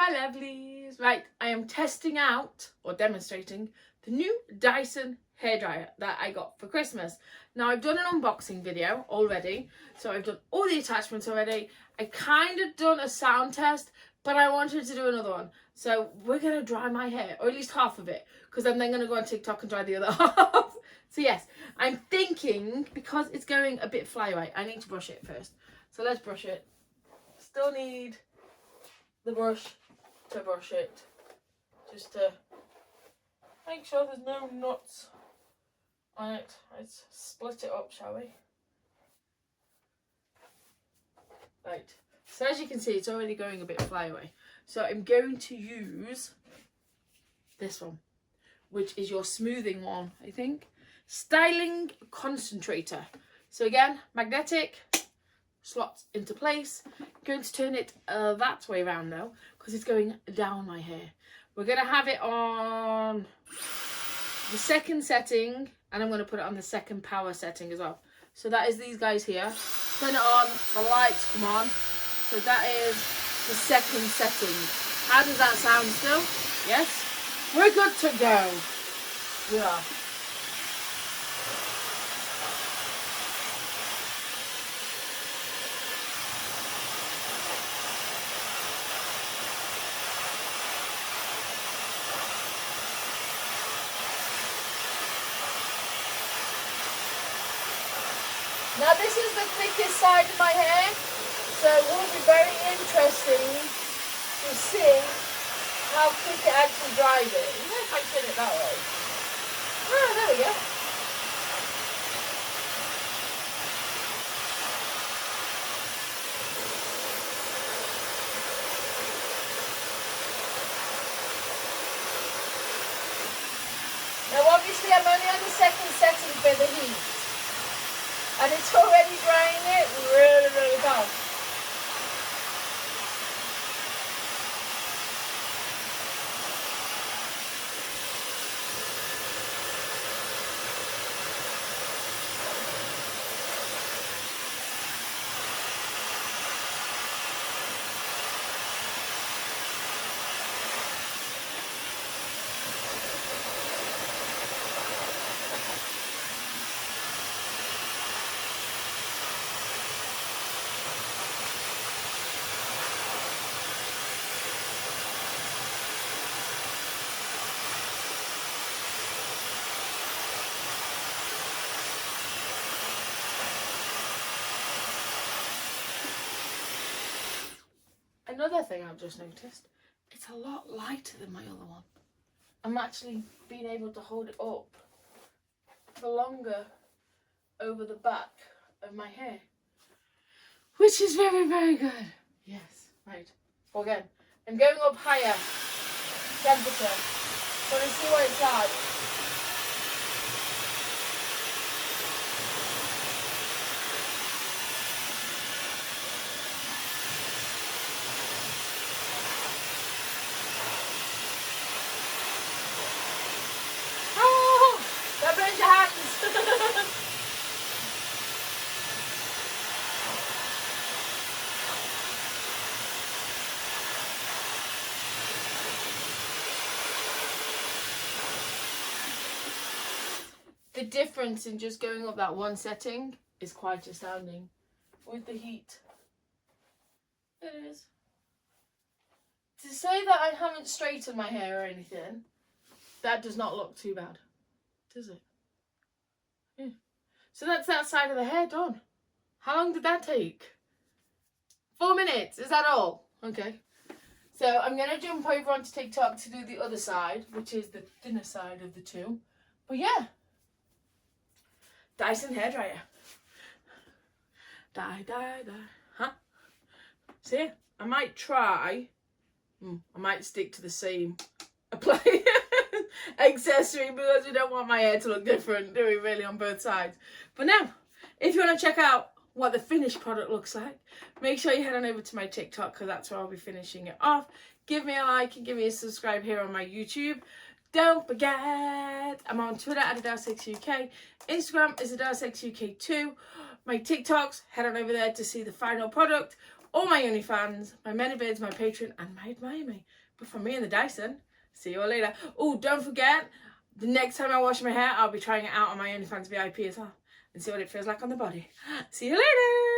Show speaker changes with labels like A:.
A: my lovelies. Right, I am testing out or demonstrating the new Dyson hairdryer that I got for Christmas. Now I've done an unboxing video already, so I've done all the attachments already. I kind of done a sound test, but I wanted to do another one. So we're going to dry my hair, or at least half of it, because I'm then going to go on TikTok and dry the other half. So yes, I'm thinking, because it's going a bit fly away, I need to brush it first. So let's brush it. Still need the brush to brush it, just to make sure there's no knots on it. Let's split it up, shall we? Right, so as you can see, it's already going a bit fly away. So I'm going to use this one, which is your smoothing one, I think. Styling concentrator. So again, magnetic, slots into place. I'm going to turn it that way around now, because it's going down my hair. We're going to have it on the second setting, and I'm going to put it on the second power setting as well. So that is these guys here. Turn it on, the lights come on. So that is the second setting. How does that sound still? Yes? We're good to go. We are. Now this is the thickest side of my hair, so it will be very interesting to see how quick it actually dries it. You know, if I turn it that way. Ah, there we go. Now obviously I'm only on the second setting for the heat. And it's already drying it really, really fast. Another thing I've just noticed, it's a lot lighter than my other one. I'm actually being able to hold it up for longer over the back of my hair, which is very, very good. Yes, right. So again, I'm going up higher temperature. So let's see what it's like. The difference in just going up that one setting is quite astounding with the heat. It is. To say that I haven't straightened my hair or anything, that does not look too bad, does it? Yeah. So that's that side of the hair done. How long did that take? 4 minutes, is that all? Okay. So I'm going to jump over onto TikTok to do the other side, which is the thinner side of the two. But yeah. Dyson hairdryer. Die. Huh? See, I might try. I might stick to the same accessory because we don't want my hair to look different, do we really, on both sides? But now, if you want to check out what the finished product looks like, make sure you head on over to my TikTok, because that's where I'll be finishing it off. Give me a like and give me a subscribe here on my YouTube. Don't forget, I'm on Twitter at Adelesexyuk. Instagram is Adelesexyuk2. My TikToks, head on over there to see the final product. all my OnlyFans, my ManyVids, my Patreon, and my Miami. But from me and the Dyson, see you all later. Oh, don't forget, the next time I wash my hair, I'll be trying it out on my OnlyFans VIP as well. And see what it feels like on the body. See you later.